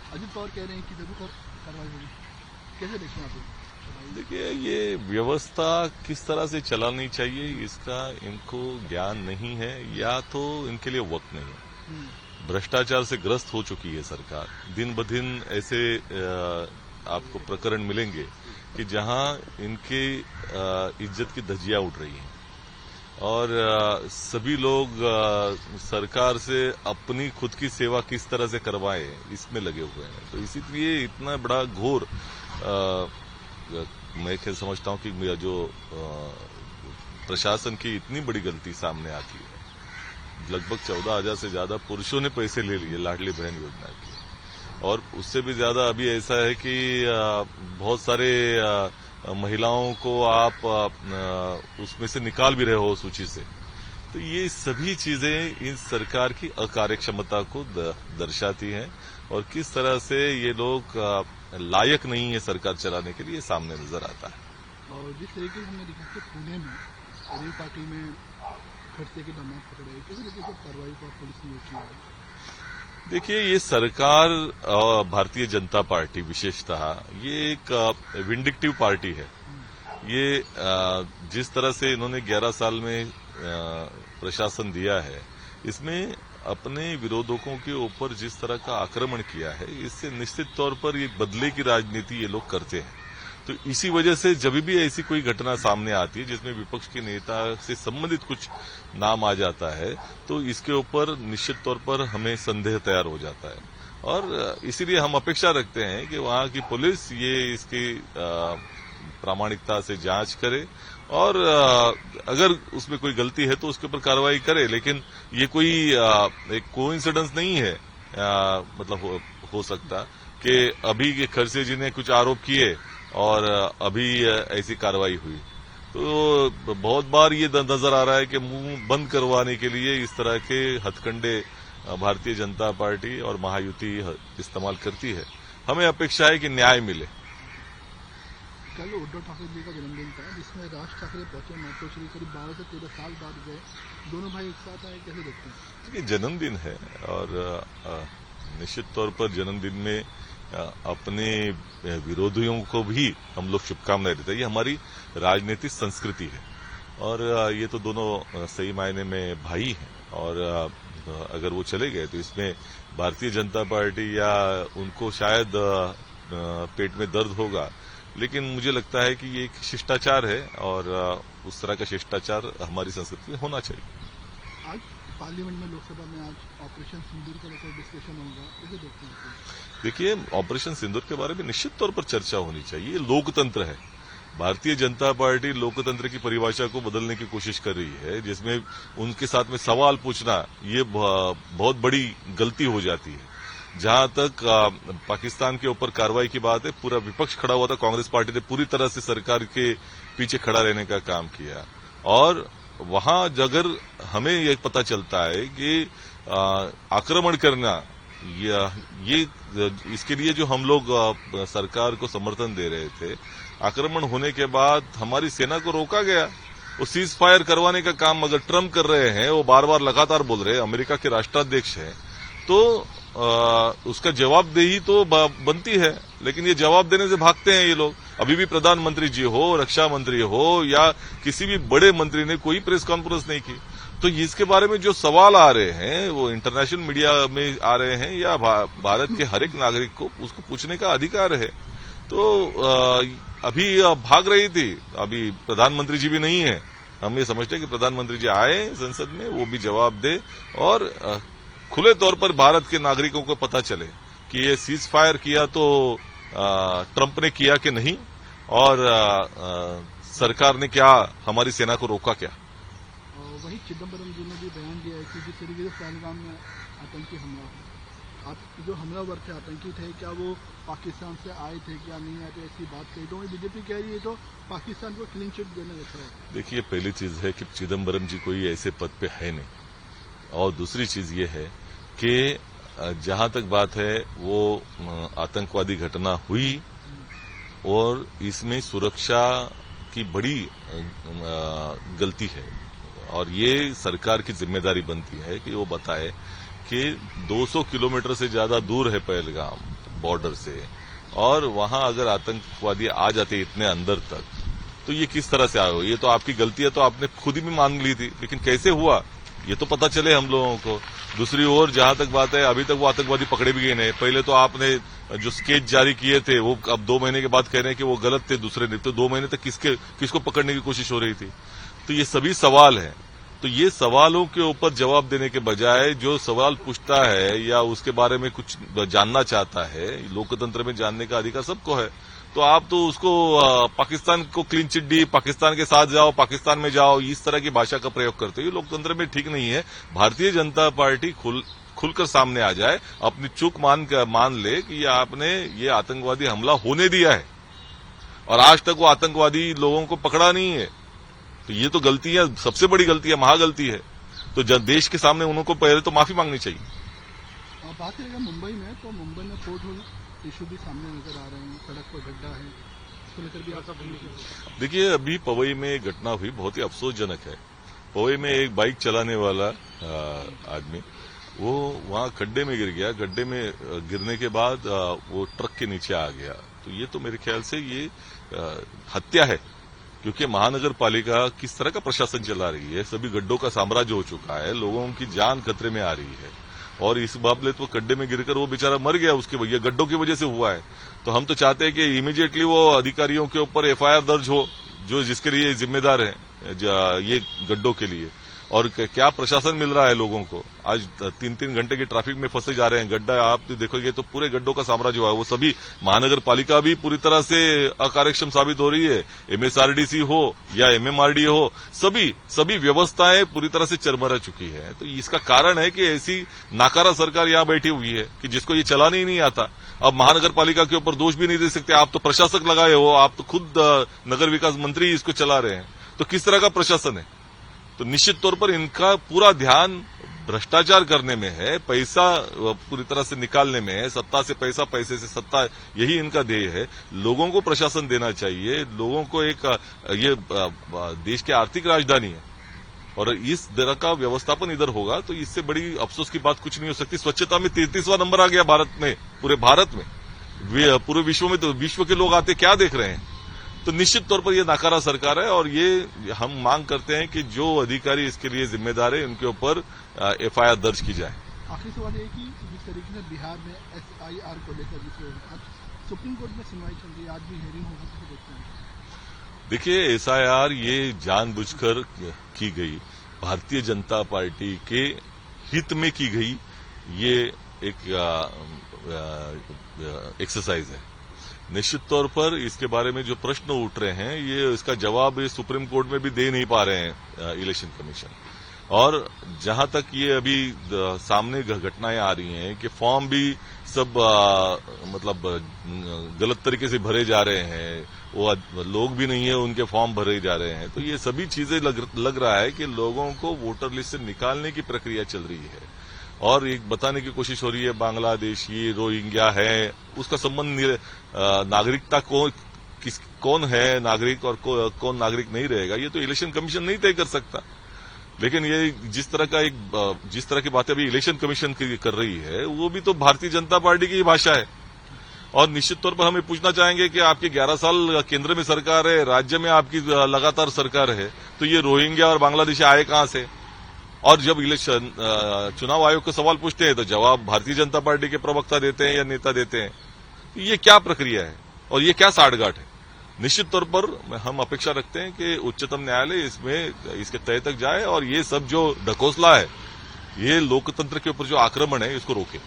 अजित पवार कह रहे हैं कि जरूर कार्रवाई होगी, कैसे देखते हैं आप? देखिए, ये व्यवस्था किस तरह से चलानी चाहिए इसका इनको ज्ञान नहीं है, या तो इनके लिए वक्त नहीं है। भ्रष्टाचार से ग्रस्त हो चुकी है सरकार। दिन ब दिन ऐसे आपको प्रकरण मिलेंगे कि जहां इनके इज्जत की धज्जियां उड़ रही हैं और सभी लोग सरकार से अपनी खुद की सेवा किस तरह से करवाएं इसमें लगे हुए हैं। तो इसीलिए इतना बड़ा घोर मैं क्या समझता हूं कि जो प्रशासन की इतनी बड़ी गलती सामने आती है। लगभग 14,000 से ज्यादा पुरुषों ने पैसे ले लिए लाडली बहन योजना के, और उससे भी ज्यादा अभी ऐसा है कि बहुत सारे महिलाओं को आप उसमें से निकाल भी रहे हो सूची से। तो ये सभी चीजें इस सरकार की अकार्यक्षमता को दर्शाती हैं और किस तरह से ये लोग लायक नहीं है सरकार चलाने के लिए सामने नजर आता है। और जिस तरीके से हमने देखा कि पुणे में रेल पार्टी में खर्चे के दामाद पकड़े, किस तरीके से कार्रवाई को पुलिस ने की है? देखिए, ये सरकार भारतीय जनता पार्टी विशेषतः ये एक विंडिक्टिव पार्टी है। ये जिस तरह से इन्होंने 11 साल में प्रशासन दिया है, इसमें अपने विरोधकों के ऊपर जिस तरह का आक्रमण किया है, इससे निश्चित तौर पर ये बदले की राजनीति ये लोग करते हैं। तो इसी वजह से जब भी ऐसी कोई घटना सामने आती है जिसमें विपक्ष के नेता से संबंधित कुछ नाम आ जाता है, तो इसके ऊपर निश्चित तौर पर हमें संदेह तैयार हो जाता है और इसीलिए हम अपेक्षा रखते हैं कि वहां की पुलिस ये इसकी प्रामाणिकता से जांच करे और अगर उसमें कोई गलती है तो उसके ऊपर कार्रवाई करे। लेकिन ये कोई एक कोइंसिडेंस नहीं है, मतलब हो सकता कि अभी के खड़से जी ने कुछ आरोप किए और अभी ऐसी कार्रवाई हुई। तो बहुत बार ये नजर आ रहा है कि मुंह बंद करवाने के लिए इस तरह के हथकंडे भारतीय जनता पार्टी और महायुति इस्तेमाल करती है। हमें अपेक्षा है कि न्याय मिले। कल उद्धव ठाकरे जी का जन्मदिन था, जिसमें राज ठाकरे पहुंचे मातोश्री, करीब 12 से 13 साल बाद गए, दोनों भाई एक साथ आए, कैसे देखते हैं? ये जन्मदिन है और निश्चित तौर पर जन्मदिन में अपने विरोधियों को भी हम लोग शुभकामनाएं देते हैं। ये हमारी राजनीतिक संस्कृति है और ये तो दोनों सही मायने में भाई हैं और अगर वो चले गए तो इसमें भारतीय जनता पार्टी या उनको शायद पेट में दर्द होगा, लेकिन मुझे लगता है कि ये एक शिष्टाचार है और उस तरह का शिष्टाचार हमारी संस्कृति में होना चाहिए। आज पार्लियामेंट में, लोकसभा में आज ऑपरेशन सिंदूर का लेकर डिस्कशन होगा, कैसे देखते हैं? देखिए, ऑपरेशन सिंदूर के बारे में निश्चित तौर पर चर्चा होनी चाहिए। लोकतंत्र है। भारतीय जनता पार्टी लोकतंत्र की परिभाषा को बदलने की कोशिश कर रही है, जिसमें उनके साथ में सवाल पूछना ये बहुत बड़ी गलती हो जाती है। जहां तक पाकिस्तान के ऊपर कार्रवाई की बात है, पूरा विपक्ष खड़ा हुआ था, कांग्रेस पार्टी ने पूरी तरह से सरकार के पीछे खड़ा रहने का काम किया और वहां अगर हमें यह पता चलता है कि आक्रमण करना ये इसके लिए जो हम लोग सरकार को समर्थन दे रहे थे, आक्रमण होने के बाद हमारी सेना को रोका गया। वो सीज फायर करवाने का काम अगर ट्रम्प कर रहे हैं, वो बार बार लगातार बोल रहे हैं, अमेरिका के राष्ट्राध्यक्ष हैं, तो उसका जवाबदेही तो बनती है, लेकिन ये जवाब देने से भागते हैं ये लोग। अभी भी प्रधानमंत्री जी हो, रक्षा मंत्री हो या किसी भी बड़े मंत्री ने कोई प्रेस कॉन्फ्रेंस नहीं की। तो इसके बारे में जो सवाल आ रहे हैं वो इंटरनेशनल मीडिया में आ रहे हैं या भारत के हर एक नागरिक को उसको पूछने का अधिकार है। तो अभी भाग रही थी, अभी प्रधानमंत्री जी भी नहीं है। हम ये समझते हैं कि प्रधानमंत्री जी आए संसद में, वो भी जवाब दे और खुले तौर पर भारत के नागरिकों को पता चले कि ये सीज फायर किया तो ट्रंप ने किया कि नहीं और सरकार ने क्या हमारी सेना को रोका क्या। वही चिदम्बरम जी ने भी बयान दिया है कि जिस तरीके से पहलगाम में आतंकी हमला हो, जो हमलावर थे आतंकी थे, क्या वो पाकिस्तान से आए थे क्या नहीं आए थे, ऐसी बात कही। तो बीजेपी कह रही है तो पाकिस्तान को क्लीन चिट देने जैसा है। देखिए, पहली चीज है कि चिदम्बरम जी कोई ऐसे पद पे है नहीं, और दूसरी चीज ये है कि जहां तक बात है वो आतंकवादी घटना हुई और इसमें सुरक्षा की बड़ी गलती है और ये सरकार की जिम्मेदारी बनती है कि वो बताए कि 200 किलोमीटर से ज्यादा दूर है पहलगाम, बॉर्डर से, और वहां अगर आतंकवादी आ जाते इतने अंदर तक, तो ये किस तरह से आए हो? ये तो आपकी गलती है, तो आपने खुद ही भी मान ली थी, लेकिन कैसे हुआ ये तो पता चले हम लोगों को। दूसरी ओर जहां तक बात है, अभी तक वो आतंकवादी पकड़े भी गए नहीं। पहले तो आपने जो स्केच जारी किए थे वो अब 2 महीने के बाद कह रहे हैं कि वो गलत थे, दूसरे नहीं। तो 2 महीने तक किसको पकड़ने की कोशिश हो रही थी? तो ये सभी सवाल हैं। तो ये सवालों के ऊपर जवाब देने के बजाय जो सवाल पूछता है या उसके बारे में कुछ जानना चाहता है, लोकतंत्र में जानने का अधिकार सबको है, तो आप तो उसको पाकिस्तान को क्लीन चिट दी, पाकिस्तान के साथ जाओ, पाकिस्तान में जाओ, इस तरह की भाषा का प्रयोग करते हो। ये लोकतंत्र में ठीक नहीं है। भारतीय जनता पार्टी खुलकर सामने आ जाए, अपनी चूक मान ले कि ये आतंकवादी हमला होने दिया है और आज तक वो आतंकवादी लोगों को पकड़ा नहीं है। तो ये तो गलती है, सबसे बड़ी गलती है, महागलती है। तो जब देश के सामने उनको पहले तो माफी मांगनी चाहिए। बात करेगा मुंबई में, तो मुंबई में पोर्ट होल इशू भी सामने नजर आ रहे हैं, सड़क पर गड्ढा है, इसको लेकर भी आप देखिए, अभी पवई में एक घटना हुई, बहुत ही अफसोसजनक है। पवई में एक बाइक चलाने वाला आदमी वो वहां गड्ढे में गिर गया। गड्ढे में गिरने के बाद वो ट्रक के नीचे आ गया। तो ये तो मेरे ख्याल से ये हत्या है, क्योंकि महानगर पालिका किस तरह का प्रशासन चला रही है। सभी गड्ढों का साम्राज्य हो चुका है, लोगों की जान खतरे में आ रही है, और इस बाबले तो गड्ढे में गिरकर वो बेचारा मर गया, उसके ये गड्ढों की वजह से हुआ है। तो हम तो चाहते हैं कि इमीडिएटली वो अधिकारियों के ऊपर एफआईआर दर्ज हो जो जिसके लिए जिम्मेदार है ये गड्ढों के लिए। और क्या प्रशासन मिल रहा है लोगों को? आज 3-3 घंटे की ट्रैफिक में फंसे जा रहे हैं। गड्ढा आप देखोगे तो पूरे गड्ढों का साम्राज्य हुआ है। वो सभी महानगर पालिका भी पूरी तरह से अकार्यक्षम साबित हो रही है। एमएसआरडीसी हो या एमएमआरडी हो, सभी व्यवस्थाएं पूरी तरह से चरमरा चुकी है। तो इसका कारण है कि ऐसी नाकारा सरकार यहां बैठी हुई है कि जिसको ये चलाने ही नहीं आता। अब महानगर पालिका के ऊपर दोष भी नहीं दे सकते, आप तो प्रशासक लगाए हो, आप तो खुद नगर विकास मंत्री इसको चला रहे हैं। तो किस तरह का प्रशासन है? तो निश्चित तौर पर इनका पूरा ध्यान भ्रष्टाचार करने में है, पैसा पूरी तरह से निकालने में है, सत्ता से पैसा, पैसे से सत्ता, यही इनका ध्येय है। लोगों को प्रशासन देना चाहिए, लोगों को ये देश की आर्थिक राजधानी है और इस तरह का व्यवस्थापन इधर होगा तो इससे बड़ी अफसोस की बात कुछ नहीं हो सकती। स्वच्छता में 33वां नंबर आ गया भारत में, पूरे भारत में, पूरे विश्व में। तो विश्व के लोग आते क्या देख रहे हैं? तो निश्चित तौर पर यह नाकारा सरकार है और ये हम मांग करते हैं कि जो अधिकारी इसके लिए जिम्मेदार है उनके ऊपर एफआईआर दर्ज की जाए। आखिरी सवाल ये कि जिस तरीके से बिहार में एसआईआर को लेकर आज सुप्रीम कोर्ट में सुनवाई चल रही है, आज भी हियरिंग होगी, तो देखते हैं। देखिए, एसआईआर ये जानबूझकर की गई, भारतीय जनता पार्टी के हित में की गई ये एक एक्सरसाइज है। निश्चित तौर पर इसके बारे में जो प्रश्न उठ रहे हैं ये इसका जवाब सुप्रीम कोर्ट में भी दे नहीं पा रहे हैं इलेक्शन कमीशन। और जहां तक ये अभी सामने घटनाएं आ रही हैं कि फॉर्म भी सब मतलब गलत तरीके से भरे जा रहे हैं, वो लोग भी नहीं है उनके फॉर्म भरे जा रहे हैं। तो ये सभी चीजें लग रहा है कि लोगों को वोटर लिस्ट से निकालने की प्रक्रिया चल रही है और एक बताने की कोशिश हो रही है बांग्लादेशी, रोहिंग्या है, उसका संबंध नागरिकता कौन है नागरिक और कौन नागरिक नहीं रहेगा, ये तो इलेक्शन कमीशन नहीं तय कर सकता। लेकिन ये जिस तरह की बातें अभी इलेक्शन कमीशन कर रही है वो भी तो भारतीय जनता पार्टी की भाषा है। और निश्चित तौर पर हम ये पूछना चाहेंगे कि आपकी 11 साल केंद्र में सरकार है, राज्य में आपकी लगातार सरकार है, तो ये रोहिंग्या और बांग्लादेशी आए कहां से? और जब इलेक्शन चुनाव आयोग को सवाल पूछते हैं तो जवाब भारतीय जनता पार्टी के प्रवक्ता देते हैं या नेता देते हैं। ये क्या प्रक्रिया है और ये क्या साठगांठ है? निश्चित तौर पर हम अपेक्षा रखते हैं कि उच्चतम न्यायालय इसमें इसके तय तक जाए और ये सब जो ढकोसला है, ये लोकतंत्र के ऊपर जो आक्रमण है, इसको रोके।